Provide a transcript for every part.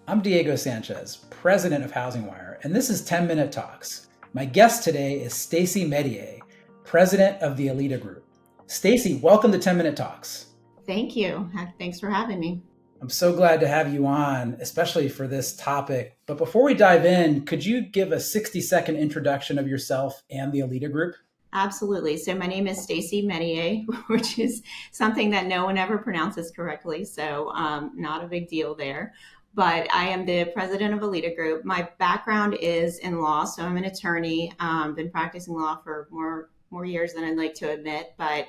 I'm Diego Sanchez, President of HousingWire, and this is 10-Minute Talks. My guest today is Stacy Mestayer, President of the Alita Group. Stacy, welcome to 10-Minute Talks. Thank you. Thanks for having me. I'm so glad to have you on, especially for this topic. But before we dive in, could you give a 60-second introduction of yourself and the Alita Group? Absolutely. So my name is Stacy Mestayer, which is something that no one ever pronounces correctly. So not a big deal there. But I am the president of Alita Group. My background is in law, so I'm an attorney. Been practicing law for more years than I'd like to admit. But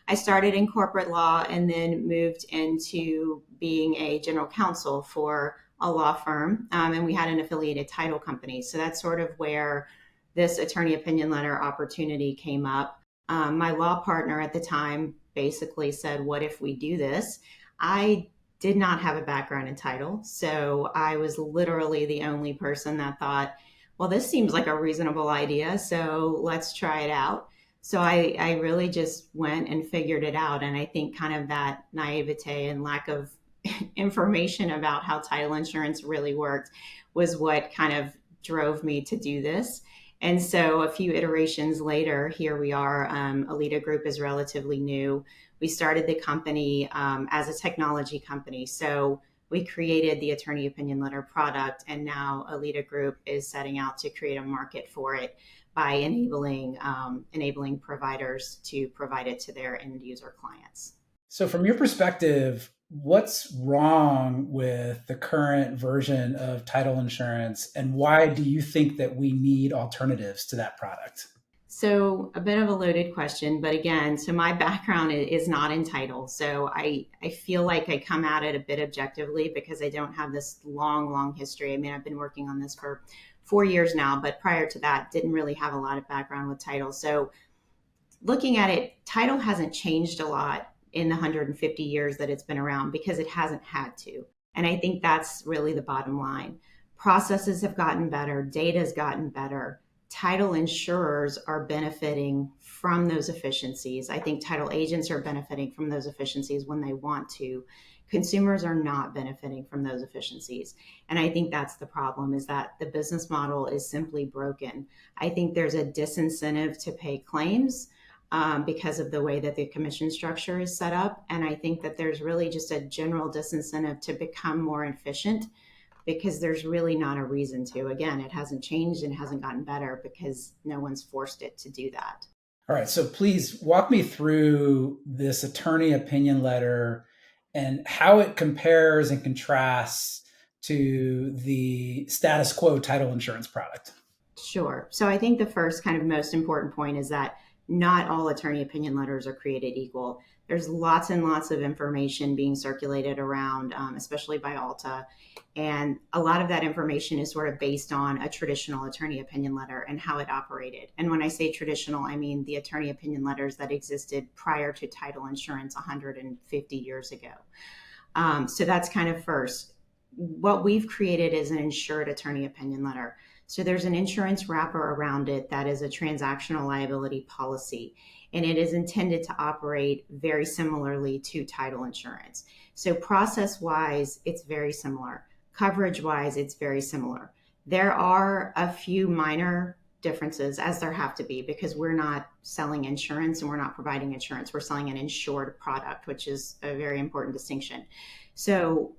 I started in corporate law and then moved into being a general counsel for a law firm. And we had an affiliated title company. So that's sort of where this attorney opinion letter opportunity came up. My law partner at the time basically said, what if we do this? I did not have a background in title. So I was literally the only person that thought, well, this seems like a reasonable idea. So let's try it out. So I really just went and figured it out. And I think kind of that naivete and lack of information about how title insurance really worked was what kind of drove me to do this. And so a few iterations later, here we are. Alita Group is relatively new. We started the company as a technology company. So we created the attorney opinion letter product, and now Alita Group is setting out to create a market for it by enabling providers to provide it to their end user clients. So from your perspective, what's wrong with the current version of title insurance, and why do you think that we need alternatives to that product? So a bit of a loaded question, but again, so my background is not in title. So I feel like I come at it a bit objectively because I don't have this long history. I mean, I've been working on this for 4 years now, but prior to that, didn't really have a lot of background with title. So looking at it, title hasn't changed a lot in the 150 years that it's been around because it hasn't had to. And I think that's really the bottom line. Processes have gotten better, data's gotten better. Title insurers are benefiting from those efficiencies. I think title agents are benefiting from those efficiencies when they want to. Consumers are not benefiting from those efficiencies. And I think that's the problem, is that the business model is simply broken. I think there's a disincentive to pay claims because of the way that the commission structure is set up. And I think that there's really just a general disincentive to become more efficient, because there's really not a reason to. Again, it hasn't changed and hasn't gotten better because no one's forced it to do that. All right, so please walk me through this attorney opinion letter and how it compares and contrasts to the status quo title insurance product. Sure. So I think the first kind of most important point is that not all attorney opinion letters are created equal. There's lots and lots of information being circulated around, especially by Alta. And a lot of that information is sort of based on a traditional attorney opinion letter and how it operated. And when I say traditional, I mean the attorney opinion letters that existed prior to title insurance 150 years ago. So that's kind of first. What we've created is an insured attorney opinion letter. So there's an insurance wrapper around it that is a transactional liability policy, and it is intended to operate very similarly to title insurance. So process-wise, it's very similar. Coverage-wise, it's very similar. There are a few minor differences, as there have to be, because we're not selling insurance and we're not providing insurance. We're selling an insured product, which is a very important distinction. So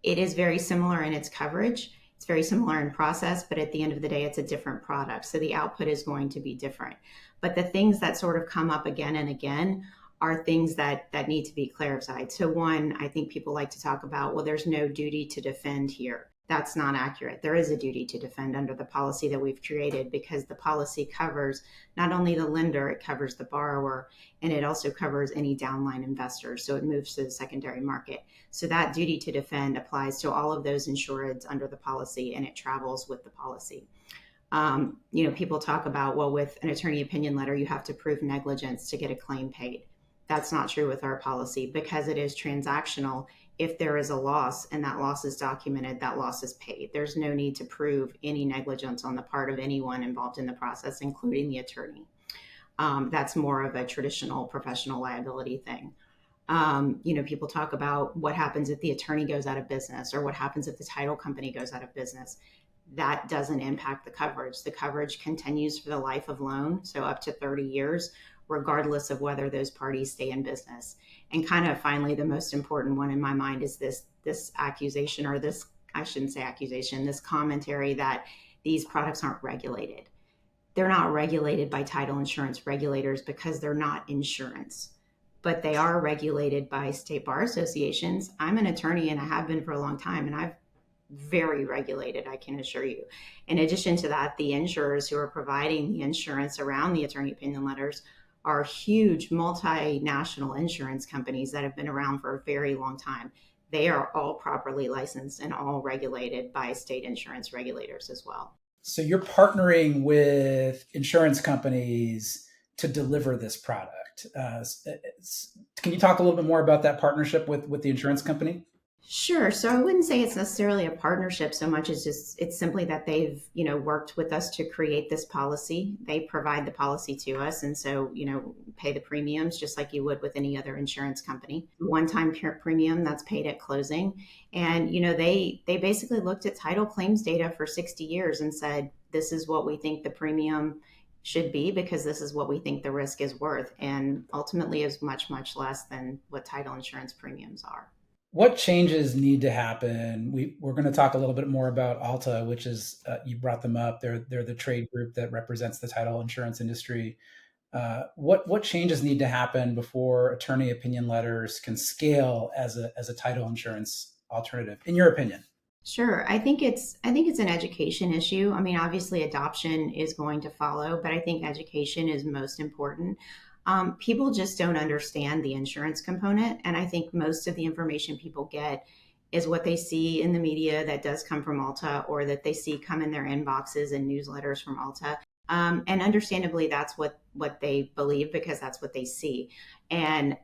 it is very similar in its coverage. It's very similar in process, but at the end of the day, it's a different product. So the output is going to be different. But the things that sort of come up again and again are things that need to be clarified. So one, I think people like to talk about, well, there's no duty to defend here. That's not accurate. There is a duty to defend under the policy that we've created, because the policy covers not only the lender, it covers the borrower, and it also covers any downline investors. So it moves to the secondary market. So that duty to defend applies to all of those insureds under the policy, and it travels with the policy. People talk about, well, with an attorney opinion letter, you have to prove negligence to get a claim paid. That's not true with our policy, because it is transactional. If there is a loss and that loss is documented, that loss is paid. There's no need to prove any negligence on the part of anyone involved in the process, including the attorney. That's more of a traditional professional liability thing. People talk about what happens if the attorney goes out of business or what happens if the title company goes out of business. That doesn't impact the coverage. The coverage continues for the life of loan, so up to 30 years, regardless of whether those parties stay in business. And kind of finally, the most important one in my mind is this accusation, or this, I shouldn't say accusation, this commentary that these products aren't regulated. They're not regulated by title insurance regulators because they're not insurance, but they are regulated by state bar associations. I'm an attorney and I have been for a long time, and I've very regulated, I can assure you. In addition to that, the insurers who are providing the insurance around the attorney opinion letters are huge multinational insurance companies that have been around for a very long time. They are all properly licensed and all regulated by state insurance regulators as well. So you're partnering with insurance companies to deliver this product. Can you talk a little bit more about that partnership with the insurance company? Sure. So I wouldn't say it's necessarily a partnership so much as it's simply that they've, worked with us to create this policy. They provide the policy to us. And so, pay the premiums just like you would with any other insurance company. One-time premium that's paid at closing. And, they basically looked at title claims data for 60 years and said, this is what we think the premium should be because this is what we think the risk is worth. And ultimately is much, much less than what title insurance premiums are. What changes need to happen? We're going to talk a little bit more about Alta, which is, you brought them up. They're the trade group that represents the title insurance industry. What changes need to happen before attorney opinion letters can scale as a title insurance alternative, in your opinion? Sure. I think it's an education issue. I mean, obviously adoption is going to follow, but I think education is most important. People just don't understand the insurance component. And I think most of the information people get is what they see in the media that does come from Alta, or that they see come in their inboxes and newsletters from Alta. And understandably, that's what they believe because that's what they see. And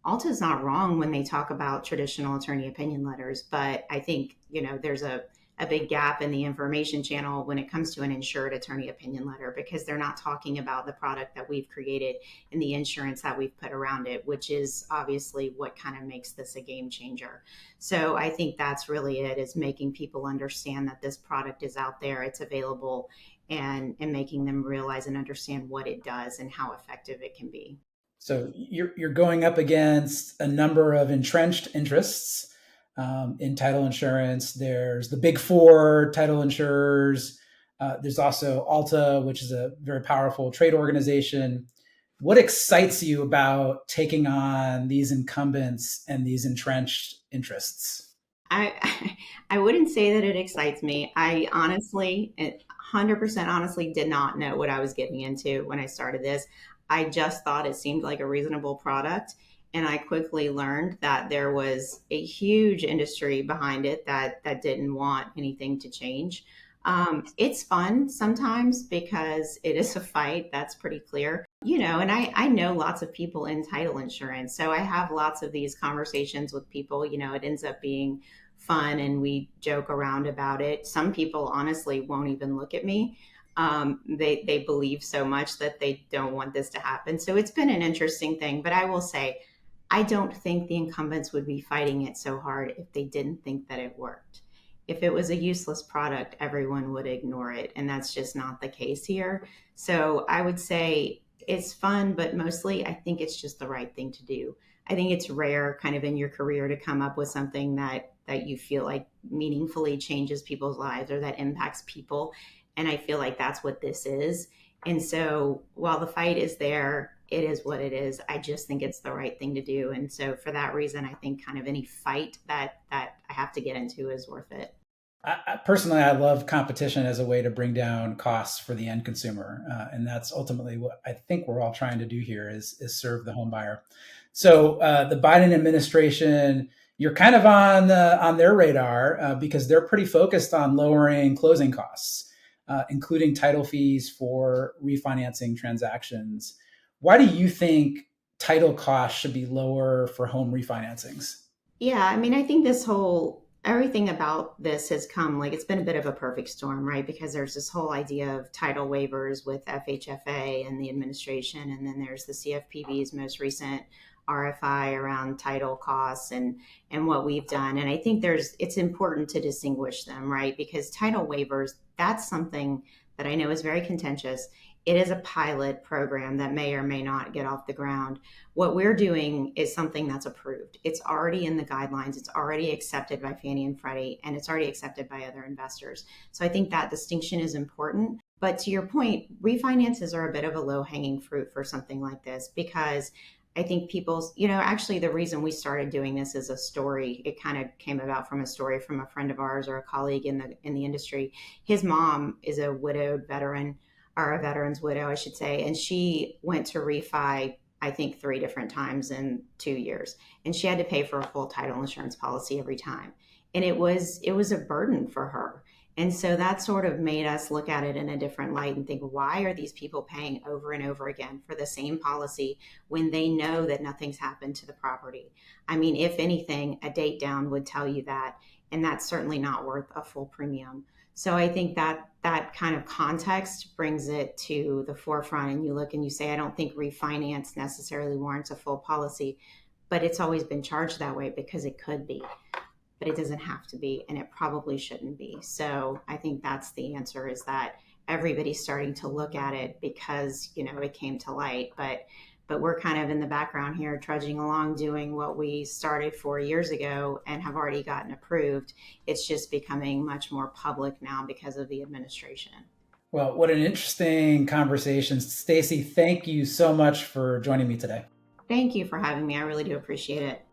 Alta is not wrong when they talk about traditional attorney opinion letters, but I think, there's a big gap in the information channel when it comes to an insured attorney opinion letter, because they're not talking about the product that we've created and the insurance that we've put around it, which is obviously what kind of makes this a game changer. So I think that's really it, is making people understand that this product is out there, it's available, and making them realize and understand what it does and how effective it can be. So you're going up against a number of entrenched interests in title insurance. There's the big four title insurers. There's also Alta, which is a very powerful trade organization. What excites you about taking on these incumbents and these entrenched interests? I wouldn't say that it excites me. I honestly, 100% honestly, did not know what I was getting into when I started this. I just thought it seemed like a reasonable product. And I quickly learned that there was a huge industry behind it that didn't want anything to change. It's fun sometimes because it is a fight. That's pretty clear. And I know lots of people in title insurance. So I have lots of these conversations with people. It ends up being fun and we joke around about it. Some people honestly won't even look at me. They believe so much that they don't want this to happen. So it's been an interesting thing. But I will say, I don't think the incumbents would be fighting it so hard if they didn't think that it worked. If it was a useless product, everyone would ignore it. And that's just not the case here. So I would say it's fun, but mostly I think it's just the right thing to do. I think it's rare kind of in your career to come up with something that you feel like meaningfully changes people's lives or that impacts people. And I feel like that's what this is. And so while the fight is there, it is what it is. I just think it's the right thing to do. And so for that reason, I think kind of any fight that I have to get into is worth it. Personally, I love competition as a way to bring down costs for the end consumer. And that's ultimately what I think we're all trying to do here is serve the home buyer. So the Biden administration, you're kind of on their radar because they're pretty focused on lowering closing costs, including title fees for refinancing transactions. Why do you think title costs should be lower for home refinancings? Yeah, I mean, I think this whole everything about this has come, like, it's been a bit of a perfect storm, right? Because there's this whole idea of title waivers with FHFA and the administration, and then there's the CFPB's most recent RFI around title costs and what we've done. And I think it's important to distinguish them, right? Because title waivers, that's something that I know is very contentious. It is a pilot program that may or may not get off the ground. What we're doing is something that's approved. It's already in the guidelines. It's already accepted by Fannie and Freddie, and it's already accepted by other investors. So I think that distinction is important. But to your point, refinances are a bit of a low hanging fruit for something like this, because I think people's, actually the reason we started doing this is a story. It kind of came about from a story from a friend of ours or a colleague in the industry. His mom is a widowed veteran, or a veteran's widow, I should say, and she went to refi, I think 3 different times in 2 years, and she had to pay for a full title insurance policy every time, and it was a burden for her. And so that sort of made us look at it in a different light and think, why are these people paying over and over again for the same policy when they know that nothing's happened to the property? I mean, if anything, a date down would tell you that, and that's certainly not worth a full premium. So I think that kind of context brings it to the forefront, and you look and you say, I don't think refinance necessarily warrants a full policy, but it's always been charged that way because it could be, but it doesn't have to be, and it probably shouldn't be. So I think that's the answer, is that everybody's starting to look at it because, it came to light, but we're kind of in the background here, trudging along, doing what we started 4 years ago and have already gotten approved. It's just becoming much more public now because of the administration. Well, what an interesting conversation. Stacy, thank you so much for joining me today. Thank you for having me. I really do appreciate it.